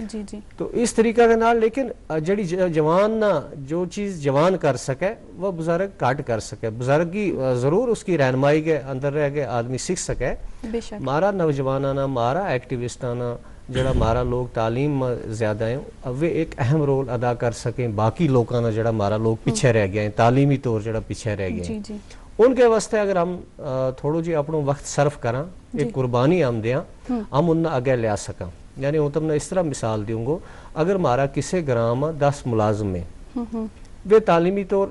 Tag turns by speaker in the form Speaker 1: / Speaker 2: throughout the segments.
Speaker 1: جی جی
Speaker 2: تو اس طریقہ کے نال لیکن جڑی جوان نہ جو چیز جوان کر سکے وہ بزرگ کٹ کر سکے بزرگ کی ضرور اس کی رہنمائی کے اندر رہ کے آدمی سیکھ سکے مارا نوجوانانا مارا ایکٹیوسٹانا جڑا مارا لوگ تعلیم زیادہ ہیں وہ ایک اہم رول ادا کر سکیں باقی لوگاں جڑا مارا لوگ پیچھے رہ گئے ہیں تعلیمی طور جڑا پیچھے رہ گئے ہیں ان کے واسطے اگر ہم تھوڑو جی اپنا وقت صرف کراں ایک قربانی ہم دیاں ہم انہیں آگے لیا سکاں یعنی وہ تم نے اس طرح مثال دیوں گو اگر مارا کسی گرام میں 10 ملازم ہیں وہ تعلیمی طور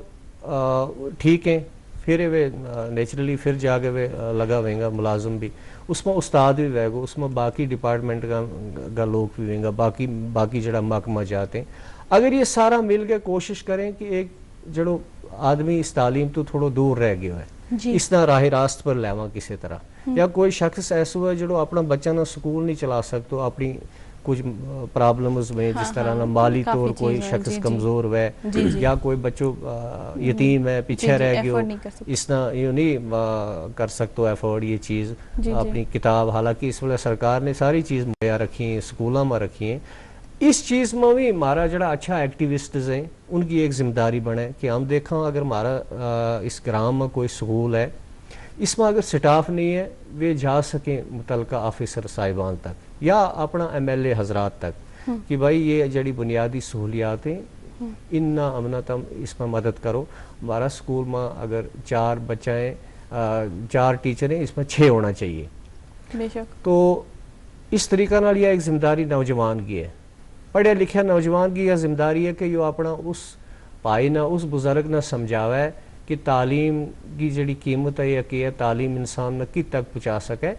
Speaker 2: ٹھیک ہیں پھر وہ نیچرلی پھر جا کے وہ لگا ہوئیں گا ملازم بھی اس میں استاد بھی رہے گا اس میں باقی ڈپارٹمنٹ کا لوگ بھی ہوئیں گا باقی جڑا محکمہ جاتے ہیں اگر یہ سارا مل کے کوشش کریں کہ ایک جڑو آدمی اس تعلیم تو تھوڑا دور رہ گیا ہے اس نہ راہ راست پر لیوا کسی طرح یا کوئی شخص ایسا ہے جڑو اپنا بچہ نہ سکول نہیں چلا سکتا اپنی کچھ پرابلمز میں جس طرح نہ مالی طور کوئی شخص کمزور ہے یا کوئی بچوں یتیم ہے پیچھے رہ گیا اس نہ یہ نہیں کر سکتا ایفورڈ یہ چیز اپنی کتاب حالانکہ اس وقت سرکار نے ساری چیز مہیا رکھی ہیں اسکولوں میں رکھی ہیں اس چیز میں بھی ہمارا جڑا اچھا ایکٹیوسٹز ہیں ان کی ایک ذمہ داری بنے کہ ہم دیکھیں اگر ہمارا اس گرام میں کوئی سکول ہے اس میں اگر سٹاف نہیں ہے وہ جا سکیں متعلقہ آفیسر صاحبان تک یا اپنا MLA حضرات تک کہ بھائی یہ جڑی بنیادی سہولیات ہیں ان نہ امنتم اس میں مدد کرو ہمارا سکول میں اگر 4 بچہ ہیں 4 ٹیچر ہیں اس میں 6 ہونا چاہیے
Speaker 1: بے شک
Speaker 2: تو اس طریقہ نال یہ ایک ذمہ داری نوجوان کی ہے پڑھے لکھے نوجوان کی یہ ذمہ داری ہے کہ یہ اپنا اس پائی نہ اس بزرگ نہ سمجھاوا ہے کہ تعلیم کی جڑی قیمت ہے یا کہ تعلیم انسان نہ کی تک پہنچا سکے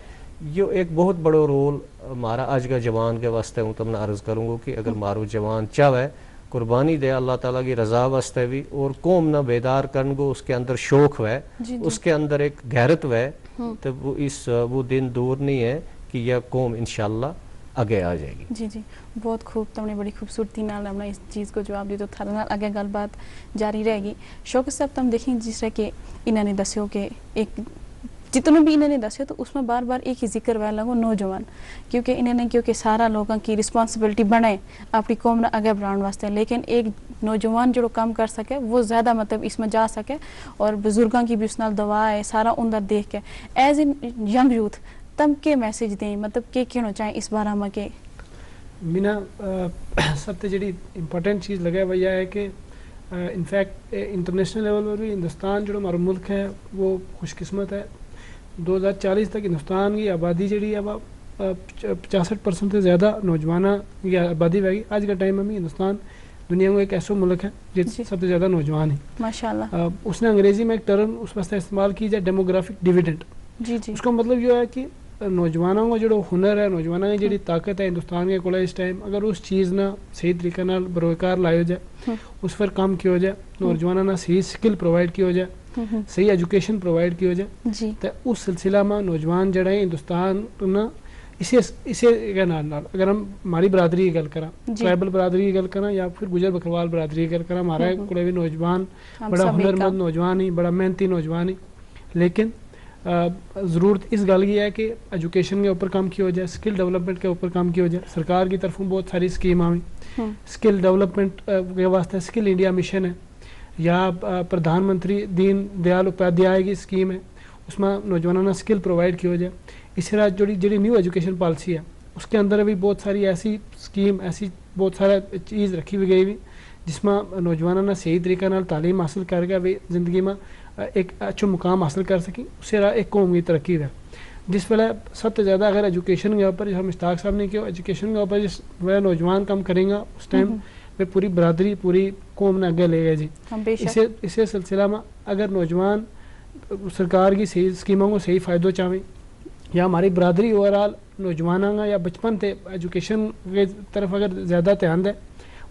Speaker 2: یہ ایک بہت بڑا رول ہمارا آج کا جوان کے واسطے ہوں تم نے عرض کروں گا کہ اگر مارو جوان چاہے قربانی دے اللہ تعالیٰ کی رضا واسطے بھی اور قوم نہ بیدار کرن گو اس کے اندر شوق ہے اس کے اندر ایک غیرت ہے تو وہ دن دور نہیں ہے کہ یہ قوم انشاءاللہ آگے آ جائے گی
Speaker 1: جی جی بہت خوب تم نے بڑی خوبصورتی نال ہمیں اس چیز کو جواب دی تو تھارے نال آگے گل بات جاری رہے گی شوکت صاحب تم دیکھیں جس طرح کہ انہوں نے دسیو کہ ایک جتنے بھی انہوں نے دسیو تو اس میں بار بار ایک ہی ذکر ہوا لگو نوجوان کیونکہ انہوں نے کیونکہ سارا لوگوں کی رسپانسبلٹی بنے اپنی قوم نے آگے بڑھانے واسطے لیکن ایک نوجوان جو کام کر سکے وہ زیادہ مطلب اس میں جا سکے اور بزرگوں کی بھی اس نال دعا ہے سارا اندر دیکھ کے ایز اے ینگ یوتھ تم کے میسیج دیں مطلب کہ کہنا چاہیں اس بارے میں کہ
Speaker 3: مینا سب سے جڑی امپورٹنٹ چیز لگا وہ یہ ہے کہ انفیکٹ انٹرنیشنل لیول پر بھی ہندوستان جو ہمارا ملک ہے وہ خوش قسمت ہے 2040 تک ہندوستان کی آبادی جڑی ہے وہ 65% سے زیادہ نوجوانہ کی آبادی رہے گی آج کا ٹائم میں بھی ہندوستان دنیا میں ایک ایسا ملک ہے جس سب سے زیادہ نوجوان ہے
Speaker 1: ماشاءاللہ
Speaker 3: اس نے انگریزی میں ایک ٹرم اس واسطے استعمال کی جائے ڈیموگرافک ڈیویڈنڈ
Speaker 1: جی جی
Speaker 3: اس کا مطلب یہ ہے کہ نوجوانوں کا جو ہنر ہے نوجوانوں کی جڑی طاقت ہے ہندوستان کے کول اس ٹائم اگر اس چیز نہ صحیح طریقے نال بروکار لایا جائے اس پر کام کیا جائے نوجوانوں نے صحیح سکل پرووائڈ کیا جائے صحیح ایجوکیشن پرووائڈ کیا جائے تو اس سلسلہ میں نوجوان جڑے ہندوستان نا اسے اگر ہم ہماری برادری کی گل کریں ٹرائبل برادری کی گل کریں یا پھر گجر بکروال برادری کی گل کریں ہمارے کو بھی نوجوان بڑا ہنرمند نوجوان ہی بڑا محنتی نوجوان ہی لیکن ضرورت اس گل کی ہے کہ ایجوکیشن کے اوپر کام کیا جائے اسکل ڈیولپمنٹ کے اوپر کام کیا جائے سرکار کی طرفوں بہت ساری اسکیم آئی اسکل ڈیولپمنٹ کے واسطے اسکل انڈیا مشن ہے یا پردھان منتری دین دیال اپادھیائے کی اسکیم ہے اس میں نوجوانوں نے اسکل پرووائڈ کیا جائے اسی طرح جڑی نیو ایجوکیشن پالیسی ہے اس کے اندر بھی بہت ساری ایسی اسکیم ایسی بہت سارا چیز رکھی ہوئی گئی ہوئی جس میں نوجوانوں نے صحیح طریقے نال تعلیم حاصل کر کے بھی زندگی میں ایک اچھا مقام حاصل کر سکیں اس سے ایک قوم کی ترقی ہے جس ویلے سب سے زیادہ اگر ایجوکیشن کے اوپر ہم مشتاق صاحب نے کیا ایجوکیشن کے اوپر جس ویلے نوجوان کام کریں گا اس ٹائم میں پوری برادری پوری قوم نے آگے لے گا جی اسے سلسلہ میں اگر نوجوان سرکار کی صحیح اسکیموں کو صحیح فائدہ چاہیں یا ہماری برادری اوور آل نوجوانوں کا یا بچپن سے ایجوکیشن کی طرف اگر زیادہ دھیان دے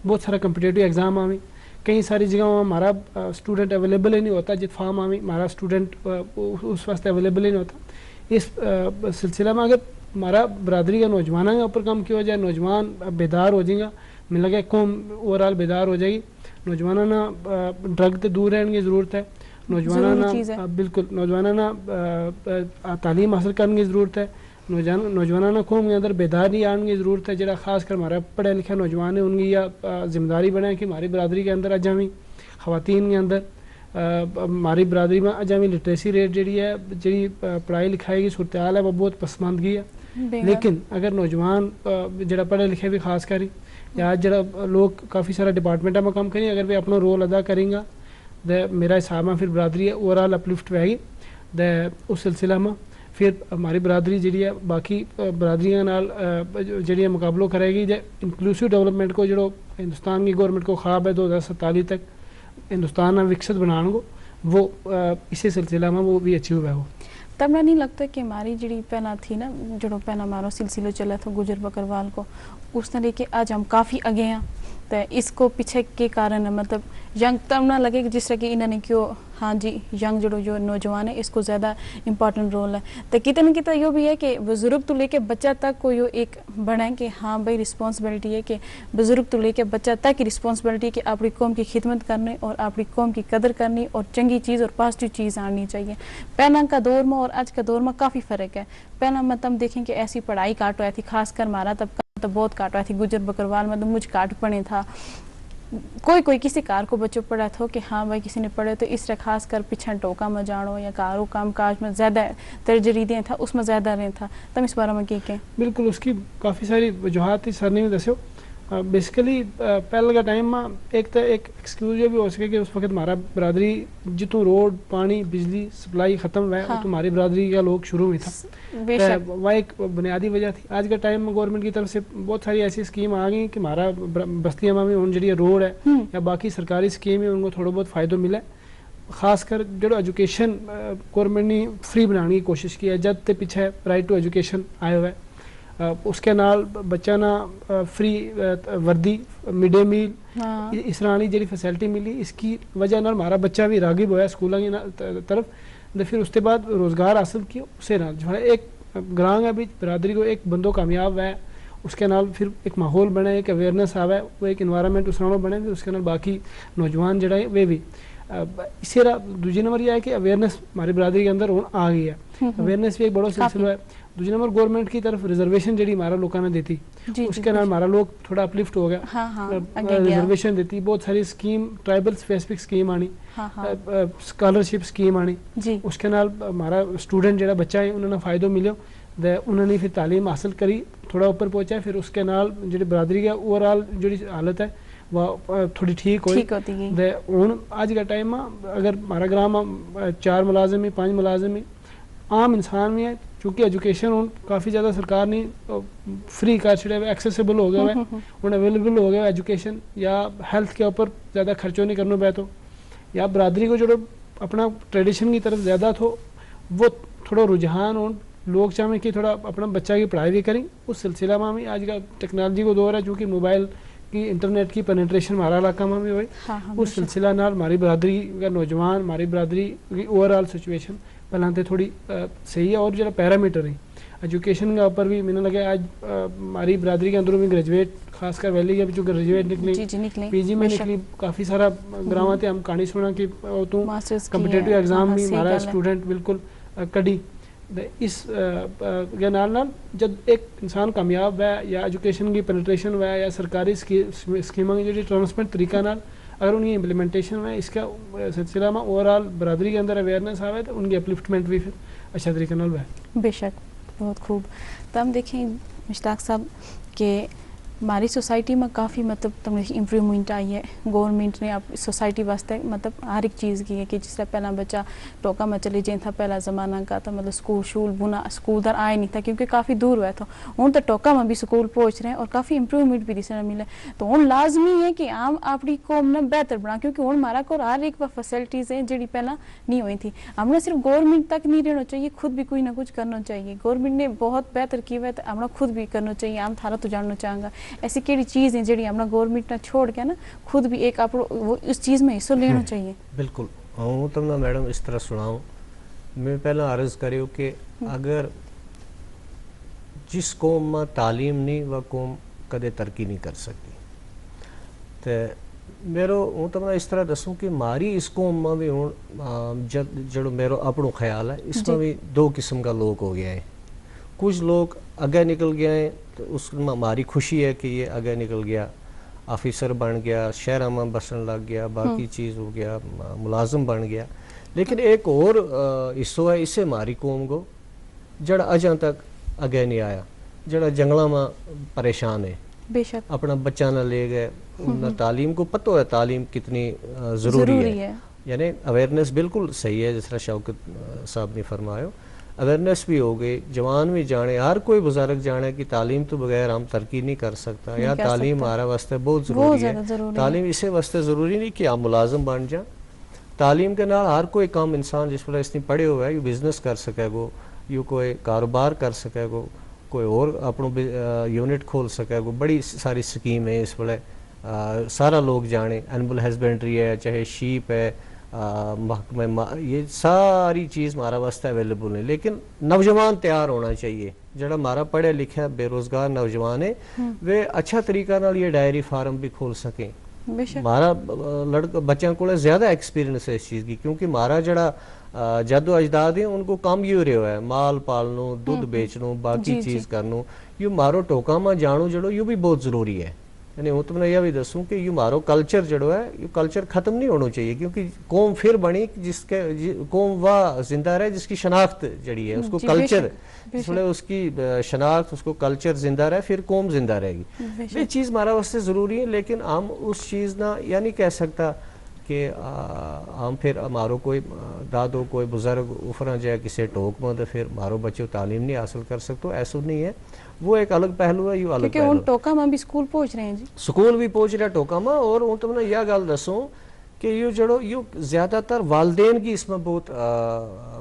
Speaker 3: بہت سارا کمپٹیٹیو ایگزام آئیں کئی ساری جگہوں ہمارا اسٹوڈنٹ اویلیبل ہی نہیں ہوتا جت فارم آئیں ہمارا اسٹوڈنٹ اس واسطے اویلیبل ہی نہیں ہوتا اس سلسلہ میں اگر ہمارا برادری کا نوجوانوں کے اوپر کام کیا جائے نوجوان بیدار ہو جائیں گا مل لگے قوم اوور آل بیدار ہو جائے گی نوجوانوں نے ڈرگ سے دور رہنے کی ضرورت ہے نوجوانوں نے بالکل نوجوانوں نے تعلیم حاصل کرنے کی ضرورت ہے نوجوانانہ قوم کے اندر بیداری آنے کی ضرورت ہے. جڑا خاص کر ہمارا پڑھے لکھے نوجوان ہیں ان کی یہ ذمہ داری بنے کہ ہماری برادری کے اندر اجامی خواتین کے اندر ہماری برادری میں اجامی لٹریسی ریٹ جڑی ہے جڑی پڑھائی لکھائی کی صورتحال ہے وہ بہت پسماندگی ہے. لیکن اگر نوجوان جڑا پڑھے لکھے بھی خاص کری یا جڑا لوگ کافی سارا ڈپارٹمنٹوں میں کام کریں اگر بھی اپنا رول ادا کریں گا میرا حساب میں پھر برادری ہے اوور آل اپلفٹ ہوئے گی. اس سلسلہ میں پھر ہماری برادری جڑی ہے باقی برادریاں نال جڑی ہے مقابلہ کرے گی. انکلوسیو ڈیولپمنٹ کو جڑو ہندوستان کی گورنمنٹ کو خواب ہے 2047 تک ہندوستان میں وکست بنانے کو وہ اسی سلسلہ میں وہ بھی اچیو ہے. وہ
Speaker 1: تب میں نہیں لگتا کہ ہماری جڑی پہنا تھی نا جڑو پہنا ہمارا سلسلہ چلا تھا گجر بکروال کو اس طرح کہ آج ہم کافی آگے ہیں تو اس کو پیچھے کے کارن ہے مطلب ینگ تب نہ لگے کہ جس طرح کہ انہوں نے کیوں ہاں جی ینگ جڑو جو نوجوان ہے اس کو زیادہ امپورٹنٹ رول ہے. تو کتنے نہ کتنا یہ بھی ہے کہ بزرگ تو لے کے بچہ تک کو یہ ایک بنا ہے کہ ہاں بھائی رسپانسبلٹی ہے کہ بزرگ تو لے کے بچہ تک کی رسپانسبلٹی ہے کہ اپنی قوم کی خدمت کرنے اور اپنی قوم کی قدر کرنی اور چنگی چیز اور پازیٹیو چیز آنی چاہیے. پہلا کا دور میں اور آج کا دور میں کافی فرق ہے. پہلا میں تم دیکھیں کہ ایسی پڑھائی کاٹ ہوئی تھی خاص کر ہمارا طبقہ تو بہت کاٹ ہوئی تھی گجر بکروال میں تو مجھ کاٹ پڑے تھا کوئی کسی کار کو بچوں پڑھا تھا کہ ہاں بھائی کسی نے پڑھے تو اس طرح خاص کر پیچھے ٹوکا میں جانو یا کارو کام کاج میں زیادہ ترجیح دیں تھا اس میں زیادہ رہے تھا. تم اس بارے میں کی کہیں؟
Speaker 3: بالکل اس کی کافی ساری وجوہات تھی سر نے بھی دسو. بیسیکلی پہلے کا ٹائم میں ایک تو ایک ایکسکیوز یہ بھی ہو سکے کہ اس وقت ہمارا برادری جتوں روڈ پانی بجلی سپلائی ختم ہوا ہے تو ہماری برادری کا لوگ شروع میں تھا وہ ایک بنیادی وجہ تھی. آج کے ٹائم میں گورنمنٹ کی طرف سے بہت ساری ایسی اسکیم آ گئی کہ ہمارا بستیاں میں ان جڑی روڈ ہے یا باقی سرکاری اسکیم ہے ان کو تھوڑا بہت فائدہ ملا ہے. خاص کر جو ایجوکیشن گورنمنٹ نے فری بنانے کی کوشش کی ہے جب تے پیچھے رائٹ ٹو ایجوکیشن آئے ہوئے اس کے نال بچہ نہ فری وردی مڈ ڈے میل اس طرح جی فیسلٹی ملی اس کی وجہ نال ہمارا بچہ بھی راغب ہوا اسکولوں کی طرف پھر اس کے بعد روزگار حاصل کیا اسے نال جو ہے ایک گرانگ ہے بھی برادری کو ایک بندوں کامیاب ہے اس کے نال پھر ایک ماحول بنے ایک اویئرنیس آوے وہ ایک انوائرمنٹ اس طرح بنے اس کے نال باقی نوجوان جڑا ہے وہ بھی اسی طرح دوسری نمبر یہ ہے کہ اویئرنیس ہماری برادری کے اندر آ گئی ہے. اویئرنیس بھی ایک بڑا سلسلہ ہے. دوسری نمبر گورنمنٹ کی طرف ریزرویشن جڑی ہمارا لوگوں نے دیتی اس کے نال ہمارا لوگ تھوڑا اپلفٹ ہو گیا. ریزرویشن دیتی بہت ساری اسکیم ٹرائبل اسپیسیفک اسکیم آنی اسکالرشپ اسکیم آنی اس کے نال ہمارا اسٹوڈنٹ جڑا بچہ ہے انہوں نے فائدہ ملو انہوں نے پھر تعلیم حاصل کری تھوڑا اوپر پہنچا پھر اس کے نال جڑی برادری کا اوور آل جڑی حالت ہے وہ تھوڑی ٹھیک ہوئی. ہوں آج کا ٹائم اگر ہمارا گرام 4 ملازم 5 ملازم عام انسان بھی ہے چونکہ ایجوکیشن ہوں کافی زیادہ سرکار نے فری کر چڑے ہوئے ایکسیسیبل ہو گیا ہے ہوں اویلیبل ہو گیا ایجوکیشن یا ہیلتھ کے اوپر زیادہ خرچوں نہیں کرنا پہ تو یا برادری کو جو اپنا ٹریڈیشن کی طرف زیادہ تھو وہ تھوڑا رجحان ہوں لوگ چاہیں کہ تھوڑا اپنا بچہ کی پڑھائی بھی کریں اس سلسلہ میں بھی آج کا ٹیکنالوجی کو دور ہے چونکہ موبائل کی انٹرنیٹ کی پینیٹریشن ہمارا علاقہ میں بھی ہوئی اس سلسلہ نال ہماری برادری کا نوجوان ہماری برادری کی اوور آل سچویشن پہلے تھوڑی صحیح ہے. اور جو پیرامیٹر ہیں ایجوکیشن کے اوپر بھی میں نے لگا آج ہماری برادری کے اندروں بھی گریجویٹ خاص کر ویلی کے جو گریجویٹ نکلی پی جی میں نکلی کافی سارا گراواں تے ہم کہانی سنا کہ تو کمپٹیٹیو ایگزام بھی ہمارا اسٹوڈنٹ بالکل کڈی اس کے نال جب ایک انسان کامیاب ہے یا ایجوکیشن کی پینیٹریشن ہوا ہے یا سرکاری اسکیموں کی جو ٹرانسپیرنٹ طریقہ نال اگر ان کی امپلیمنٹیشن ہے اس کا سلسلہ میں اوور آل برادری کے اندر اویئرنیس آئے تو ان کی اپلفٹمنٹ بھی پھر اچھا طریقے نال ہے.
Speaker 1: بے شک بہت خوب. تو ہم دیکھیں مشتاق صاحب کہ ہماری سوسائٹی میں کافی مطلب تم امپرومنٹ آئی ہے گورنمنٹ نے اب سوسائٹی واسطے مطلب ہر ایک چیز کی ہے کہ جس طرح پہلا بچہ ٹوکا میں چلے جائیں تھا پہلا زمانہ کا تھا مطلب اسکول بنا اسکول در آئے نہیں تھا کیونکہ کافی دور ہوا تھا ہوں تو ٹوکا میں بھی اسکول پہنچ رہے ہیں اور کافی امپرومنٹ بھی دسنا ملے تو ہوں لازمی ہے کہ عام اپنی قوم نے بہتر بنا کیونکہ ہوں ہمارا کو ہر ایک فیسلٹیز ہیں جڑی پہلا نہیں ہوئی تھی. ہم نے صرف گورنمنٹ تک نہیں رہنا چاہیے خود بھی کوئی نہ کچھ کرنا چاہیے. گورنمنٹ نے بہت بہتر کیا ہوا ہے تو ہمیں خود بھی کرنا چاہیے. عام تھارا تو جاننا چاہوں گا ایسی کیڑی چیز جڑی ہمنا گورنمنٹ نے چھوڑ کے نا خود بھی ایک وہ اس چیز میں حصہ لینا چاہیے.
Speaker 2: بالکل ہوں تم نہ میڈم اس طرح سناؤں میں پہلا عرض کریو کہ اگر جس قوم میں تعلیم نہیں وہ قوم کدے ترقی نہیں کر سکتی تو میرو ہوں تم اس طرح دسوں کہ ماری اس قوم میں بھی ہوں جڑو میرو اپنو خیال ہے اس میں بھی 2 قسم کا لوگ ہو گیا ہے. کچھ لوگ آگے نکل گئے ہیں تو اس میں ہماری خوشی ہے کہ یہ آگے نکل گیا، آفیسر بن گیا، شہر میں بسن لگ گیا، باقی چیز ہو گیا، ملازم بن گیا. لیکن ایک اور حصہ ہے اسے ہماری قوم کو جڑا اجاں تک آگے نہیں آیا، جڑا جنگلوں میں پریشان ہے. بے شک اپنا بچہ نہ لے گئے، نہ تعلیم کو پتہ ہے تعلیم کتنی ضروری ہے. یعنی اویئرنیس بالکل صحیح ہے، جس طرح شوکت صاحب نے فرمایا، اویئرنیس بھی ہو گئی، جوان بھی جانے، ہر کوئی بزرگ جانے کہ تعلیم تو بغیر ہم ترقی نہیں کر سکتا. یا تعلیم ہمارا واسطے بہت ضروری ہے. تعلیم اسے واسطے ضروری نہیں کہ آپ ملازم بن جائیں، تعلیم کے نال ہر کوئی کام انسان جس پر اس نے پڑھے ہوئے ہے، یہ بزنس کر سکے گو، یہ کوئی کاروبار کر سکے گو، کوئی اور اپنا یونٹ کھول سکے گو. بڑی ساری سکیم ہے اس ویلے، سارا لوگ جانے، اینیمل ہسبینڈری ہے، چاہے شیپ ہے، محکمہ، یہ ساری چیز ہمارا واسطے اویلیبل ہے. لیکن نوجوان تیار ہونا چاہیے، جڑا ہمارا پڑھے لکھے بے روزگار نوجوان ہے وہ اچھا طریقہ نال یہ ڈائری فارم بھی کھول سکیں. ہمارا لڑکا بچوں کو زیادہ ایکسپیرینس ہے اس چیز کی، کیونکہ ہمارا جڑا جد و اجداد ہیں ان کو کم یہ رہا ہے، مال پالنو، دودھ بیچنو، باقی چیز کرنو. یہ مارو ٹوکا میں جانو جڑو یہ بھی بہت ضروری ہے. یعنی وہ تم نے یہ بھی دسوں کہ یہ مارو کلچر جڑو ہے، یہ کلچر ختم نہیں ہونا چاہیے، کیونکہ قوم پھر بنی جس کے قوم وہ زندہ رہے جس کی شناخت جڑی ہے، اس کو کلچر اس کی شناخت، اس کو کلچر زندہ رہے، پھر قوم زندہ رہے گی. یہ چیز ہمارا واسطے ضروری ہے. لیکن ہم اس چیز نہ یہ نہیں کہہ سکتا کہ ہم پھر ہمارو کوئی دادو کوئی بزرگ افرا جائے کسی ٹوک میں تو پھر ہمارو بچوں تعلیم نہیں حاصل کر سکتے، ایسا نہیں ہے. وہ ایک الگ پہلو ہے، یہ الگ
Speaker 1: کیونکہ ان ٹوکا میں بھی سکول پہنچ رہے ہیں جی، سکول
Speaker 2: بھی پہنچ رہا ٹوکا میں. اور ان تم نے یہ گل دسوں کہ یہ جڑو یہ زیادہ تر والدین کی اس میں بہت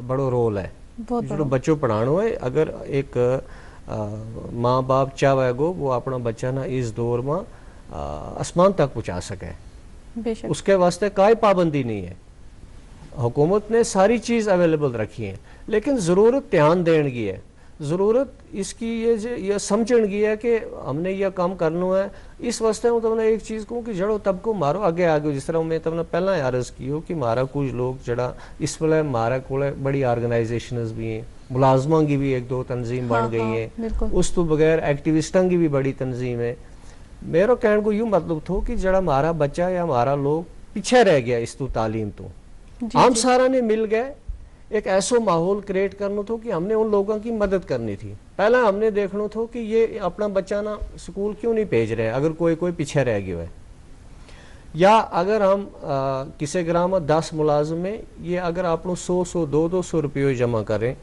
Speaker 2: بڑو رول ہے. جو بچوں پڑھانو ہے، اگر ایک ماں باپ چاہے گو وہ اپنا بچہ نہ اس دور میں آسمان تک پہنچا سکے، اس کے واسطے کوئی پابندی نہیں ہے. حکومت نے ساری چیز اویلیبل رکھی ہے، لیکن ضرورت دھیان دین کی ہے، ضرورت اس کی یہ سمجھن کی ہے کہ ہم نے یہ کام کرنا ہے. اس واسطے ہوں تم نے ایک چیز کہوں کہ جڑو طبقہ مارو آگے آگے، جس طرح میں تم نے پہلا عرض کی ہو کہ مارا کچھ لوگ جڑا اس ویلے مارا کولے بڑی آرگنائزیشنز بھی ہیں، ملازموں کی بھی ایک دو تنظیم بن گئی ہیں، اس تو بغیر ایکٹیوسٹوں کی بھی بڑی تنظیم ہے. میرا کہنے کو یوں مطلب تھو کہ جڑا ہمارا بچہ یا ہمارا لوگ پیچھے رہ گیا اس تو تعلیم تو، ہم سارا نے مل گئے ایک ایسا ماحول کریٹ کرنا تھا کہ ہم نے ان لوگوں کی مدد کرنی تھی. پہلے ہم نے دیکھنا تھا کہ یہ اپنا بچہ نا سکول کیوں نہیں بھیج رہے اگر کوئی پیچھے رہ گیا ہے، یا اگر ہم کسی گراں میں 10 ملازم ہیں، یہ اگر آپ 100 200 روپیے جمع کریں،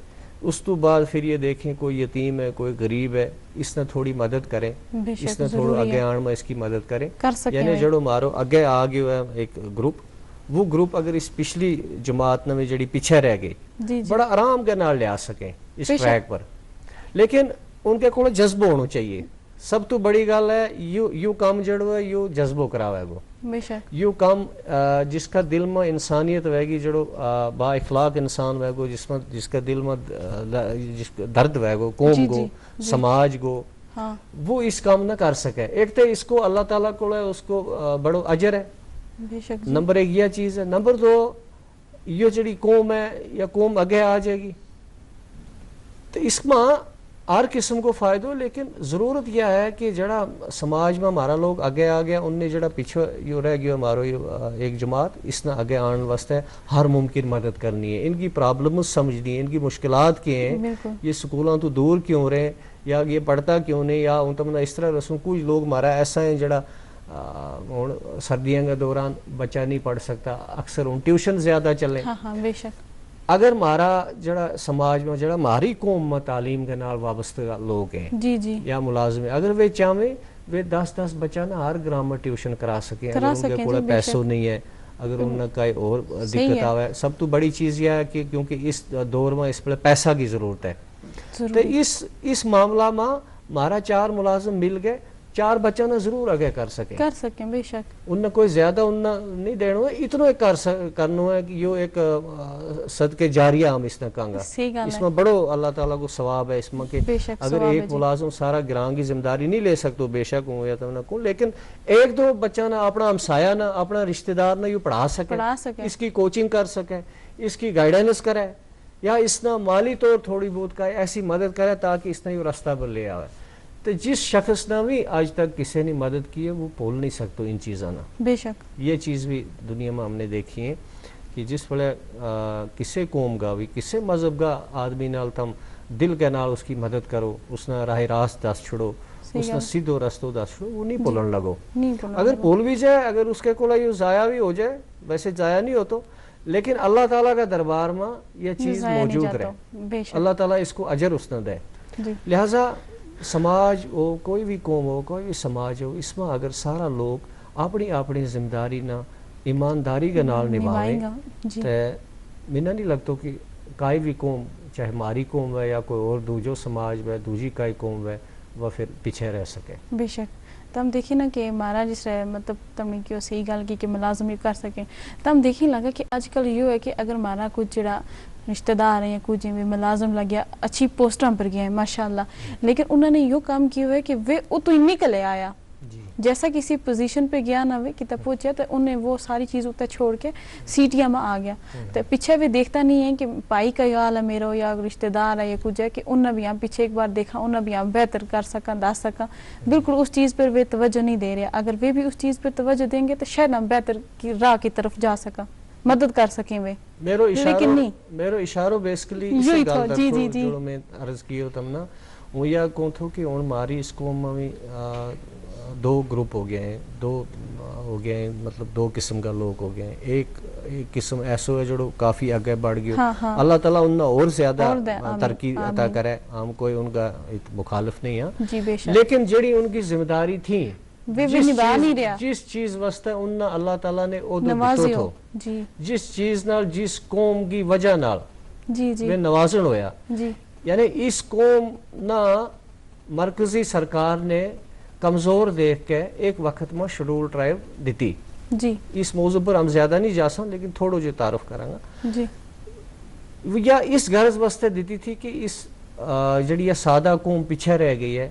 Speaker 2: اس تو بعد پھر یہ دیکھیں کوئی یتیم ہے، کوئی غریب ہے، اس نے تھوڑی مدد کریں، اس نے تھوڑا اگے آن میں اس کی مدد کریں. یعنی جڑو مارو اگے آ گیا ہے ایک گروپ، وہ گروپ اگر اس پچھلی جماعت میں جڑی پیچھے رہ گئی بڑا آرام کے نال لے آ سکیں اس ٹریک پر. لیکن ان کے کو جذبہ ہونا چاہیے. سب تو بڑی گل ہے یوں کام جڑو ہے یوں جذبہ کراوے گو، یوں کام جس کا دل میں انسانیت ہوئے گی، جڑو با اخلاق انسان ہوئے گو، جس کا دل میں درد ہوئے گو قوم گو سماج گو، وہ اس کام نہ کر سکے. ایک تو اس کو اللہ تعالیٰ کو ہے اس کو بڑو اجر ہے، نمبر 1 یہ چیز ہے. نمبر 2 یہ جڑی قوم ہے یا قوم اگے آ جائے گی تو اس میں ہر قسم کو فائدہ. لیکن ضرورت یہ ہے کہ جڑا سماج میں ہمارا لوگ آگے آ گیا، ان نے جڑا پیچھے یہ رہ گیا ہمارا ایک جماعت، اس نے آگے آنے واسطے ہر ممکن مدد کرنی ہے، ان کی پرابلمز سمجھنی ہے، ان کی مشکلات کیا ہیں، یہ سکولوں تو دور کیوں رہے یا یہ پڑھتا کیوں نہیں، یا ان تم اس طرح رسوں کچھ لوگ ہمارا ایسا ہیں جڑا سردیوں کے دوران بچہ نہیں پڑھ سکتا، اکثر ان ٹیوشن زیادہ چلیں. اگر ہمارا جڑا سماج میں جڑا ہماری قوم میں تعلیم کے نال وابستہ لوگ ہیں یا ملازم ہیں، اگر وہ چاہیں وہ 10 بچہ نہ ہر گرام میں ٹیوشن کرا سکیں، اگر ان کے کوئی پیسوں نہیں ہے، اگر ان کا کوئی اور دقت آئے. سب تو بڑی چیز یہ ہے کہ کیونکہ اس دور میں اس پر پیسہ کی ضرورت ہے، تو اس معاملہ میں ہمارا 4 ملازم مل گئے 4 بچہ نہ ضرور آگے کر سکیں بے شک. ان نے کوئی زیادہ ان نہیں دینا ہے، اتنا کرنا ہے کہ یہ ایک صدقے جاریہ ہم اس نے کہاں گا، اس میں بڑو اللہ تعالیٰ کو ثواب ہے اس میں کہ اگر ایک ملازم سارا گران کی ذمہ داری نہیں لے سکتے بے شک ہوں یا تو نہ کون، لیکن 1-2 بچہ نہ اپنا ہمسایہ نہ اپنا رشتہ دار نہ یہ پڑھا سکے، اس کی کوچنگ کر سکے، اس کی گائیڈنس کرے، یا اس نے مالی طور تھوڑی بہت کا ایسی مدد کرے تاکہ اس نے یہ رستہ پر لے آئے. تو جس شخص نے بھی آج تک کسی نے مدد کی ہے وہ بھول نہیں سکتے ان چیزاں نا.
Speaker 1: بے شک
Speaker 2: یہ چیز بھی دنیا میں ہم نے دیکھی ہے کہ جس ویلے کسی قوم کا بھی کسی مذہب کا آدمی نال تم دل کے نال اس کی مدد کرو, اس نے راہ راست دس چھڑو, اس نے سیدھو رستو دس چھڑو, وہ نہیں بولن لگو. اگر بول بھی جائے, اگر اس کے کولا یہ ضائع بھی ہو جائے, ویسے ضائع نہیں ہو تو, لیکن اللہ تعالیٰ کا دربار میں یہ چیز موجود رہے, اللہ تعالیٰ اس کو اجر اس نے دے. لہٰذا سماج ہو, کوئی بھی قوم ہو, کوئی بھی سماج ہو, اس میں اگر سارا لوگ اپنی اپنی ذمہ داری نہ ایمانداری کے نال نبھائیں تو منا نہیں لگتا کہ کوئی بھی قوم, چاہے ہماری قوم ہے یا کوئی اور دوجو سماج ہے, دوجی کئی قوم ہے, وہ پھر پیچھے رہ سکے.
Speaker 1: بے شک. تو ہم دیکھیں نا کہ ہمارا جس رہے مطلب تم نے کیوں صحیح گل کی کہ ملازم کر سکیں, تو ہم دیکھیں لگا کہ آج کل یہ ہے کہ اگر ہمارا کچھ جڑا رشتہ دار ہیں یا کچھ بھی ملازم لگیا اچھی پوسٹاں پر گیا ہے ماشاءاللہ, لیکن انہوں نے یہ کام کیا ہے کہ وہ تو نکلے آیا جیسا کسی پوزیشن پہ گیا نہ ہوئے کہ تب پہنچا تو انہیں وہ ساری چیز اتنا چھوڑ کے سیٹیاں میں آ گیا. تو پیچھے بھی دیکھتا نہیں ہے کہ پائی کا حال ہے میرا یا رشتہ دار ہے یا کچھ ہے, کہ انہیں بھی ہم پیچھے ایک بار دیکھا, انہیں بھی ہم بہتر کر سکاں دس سکاں, بالکل اس چیز پر وہ توجہ نہیں دے رہے. اگر وہ بھی اس چیز پر توجہ دیں گے تو شاید ہم بہتر کی راہ کی طرف جا سکاں, مدد کر سکیں وہ, لیکن نہیں.
Speaker 2: میرو اشارو بیسکلی اسی گل تک جو میں عرض کیو تم نا, وہ یہ کہوں تھو کہ ہن ہماری اس قوم میں دو گروپ ہو گئے ہیں, دو ہو گئے ہیں, مطلب دو قسم کا لوگ ہو گئے ہیں. ایک قسم ایسو ہے جو کافی آگے بڑھ گئے, اللہ تعالیٰ انہیں اور زیادہ ترقی عطا کرے, ہم کوئی ان کا مخالف نہیں ہیں, لیکن جڑی ان کی ذمہ داری تھی جس چیز واسطے انہیں اللہ تعالیٰ نے نوازے ہو, جس چیز نال جس قوم کی وجہ نال وہ نوازن ہویا, یعنی اس قوم نہ مرکزی سرکار نے کمزور دیکھ کے ایک وقت میں شیڈول ٹرائب دیتی. اس موضوع پر ہم زیادہ نہیں جا سکتے لیکن تھوڑو جو تعارف کریں گا, یا اس غرض واسطے دیتی تھی کہ اس جڑی یہ سادہ قوم پیچھے رہ گئی ہے,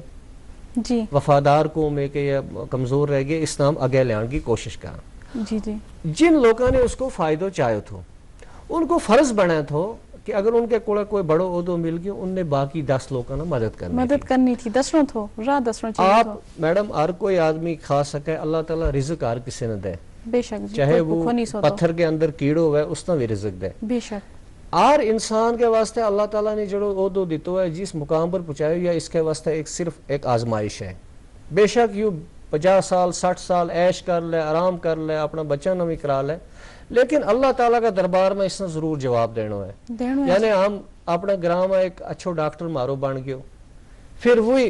Speaker 2: وفادار قوم ہے کہ یہ کمزور رہ گئی, اس نام آگے لیان کی کوشش کریں. جن لوگوں نے اس کو فائدہ چاہے تھو, ان کو فرض بنا تھو کہ اگر ان کے کوڑا کوئی بڑو عہدہ مل گیا, ان نے باقی 10 لوگوں نے مدد کرنی تھی. دسنا تھو راہ دسنا چاہیے. آپ میڈم ہر کوئی آدمی کھا سکے, اللہ تعالیٰ رزق ہر کسی نے دے,
Speaker 1: بے شک,
Speaker 2: چاہے وہ پتھر کے اندر کیڑو ہوئے اس نے بھی رزق دے,
Speaker 1: بے شک.
Speaker 2: ہر انسان کے واسطے اللہ تعالیٰ نے جو عہدہ دیتو ہے, جس مقام پر پہنچایا, یا اس کے واسطے صرف ایک آزمائش ہے. بے شک یوں 50 سال 60 سال عیش کر لے, آرام کر لے, اپنا بچہ نہ بھی کرا لے, لیکن اللہ تعالیٰ کا دربار میں اس نے ضرور جواب دینا ہے. یعنی ہم اپنے گراؤں میں ایک اچھو ڈاکٹر مارو بن گئے, پھر وہی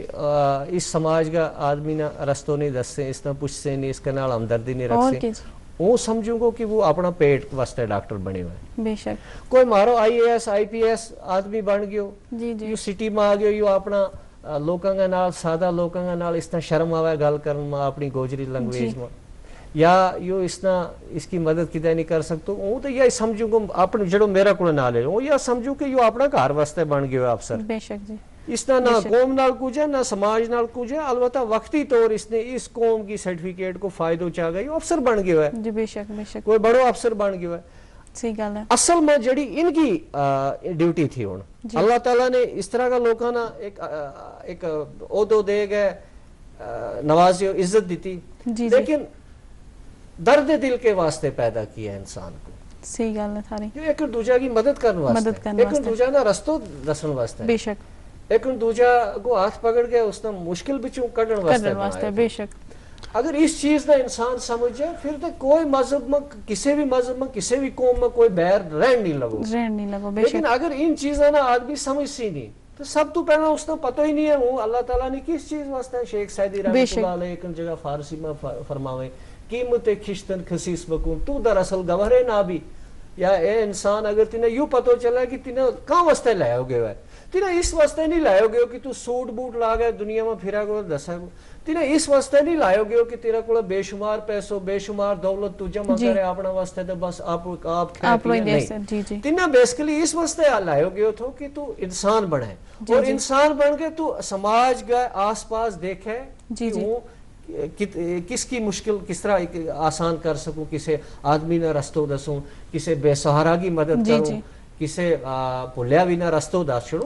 Speaker 2: اس سماج کا آدمی نہ رستو نہیں دستے, اس نے پوچھتے نہیں, اس کے نال ہمدردی نہیں رکھتے, وہ سمجھوں گو کہ وہ اپنا پیٹ واسطے ڈاکٹر بنے ہوئے.
Speaker 1: بے شک
Speaker 2: کوئی مارو IAS IPS آدمی بن گئے, یو سٹی میں آ گئے, یو اپنا لوکاں کا نال سادہ لوکاں کا نال اس نے شرم آوے گل کرن میں اپنی گوجری لینگویج میں, یا یو اس کی مدد کدے نہیں کر سکتے, وہ تو یہ سمجھوں گو اپنے جڑو میرا کو نالے, وہ یہ سمجھوں کہ یو اپنا گھر واسطے بن گئے افسر.
Speaker 1: بے شک جی.
Speaker 2: اس نے نہ قوم نال کچھ ہے نہ سماج نال کچھ ہے, البتہ وقتی طور اس نے اس قوم کی سرٹیفکیٹ کو فائدہ چاہ گئی, افسر بن گیا ہے.
Speaker 1: جی بے شک, بے شک,
Speaker 2: کوئی بڑو افسر بن گیا ہے.
Speaker 1: صحیح گل ہے.
Speaker 2: اصل میں جڑی ان کی ڈیوٹی تھی, ہوں اللہ تعالیٰ نے اس طرح کا لوگوں نا ایک عہدہ دے گئے, نوازی عزت دیتی, لیکن درد دل کے واسطے پیدا کیا ہے انسان کو.
Speaker 1: صحیح گل ہے ساری.
Speaker 2: ایک دوجہ کی مدد کرنے واسطے, ایک دوجہ نا رستو دسن واسطے,
Speaker 1: بے شک,
Speaker 2: ایک دوجہ کو ہاتھ پکڑ کے اس نے مشکل بچوں کڈن واسطے.
Speaker 1: بے شک.
Speaker 2: اگر اس چیز کا انسان سمجھ جائے, پھر تو کوئی مذہب میں, کسی بھی مذہب میں, کسی بھی قوم میں کوئی بیر رہن نہیں لگو. لیکن اگر ان چیزیں نا آدمی سمجھ سی نہیں, تو سب تو پہلا اس نے پتہ ہی نہیں ہے وہ اللہ تعالیٰ نے کس چیز واسطے. شیخ سعدی رحمۃ اللہ علیہ ایک جگہ فارسی میں فرماوے, قیمت خشتن خسیس بکون تو دراصل گوہرے نابی, یا اے انسان اگر تینہیں یوں پتہ چلا کہ تینہیں کہاں واسطے لائے ہو گئے, تینہیں اس واسطے نہیں لائے ہو گئے کہ تو سوٹ بوٹ لا گئے دنیا میں پھرا گو دسا گو, تینہیں اس واسطے نہیں لائے ہو گئے کہ تیرا کو بے شمار پیسوں بے شمار دولت تو جمع کرے اپنا واسطے تو بس آپ نہیں, تینہیں بیسکلی اس واسطے لائے ہو گئے تھو کہ تو انسان بنے, اور انسان بن کے تو سماج کا آس پاس دیکھے کہ وہ کس کی مشکل کس طرح آسان کر سکوں, کسی آدمی نے رستو دسوں, کسی بے سہارا کی مدد کروں, ਕਿਸੇ ਭੁੱਲਿਆ ਵੀ ਨਾ ਰਸਤੋਂ ਦੱਸ ਛੜੋ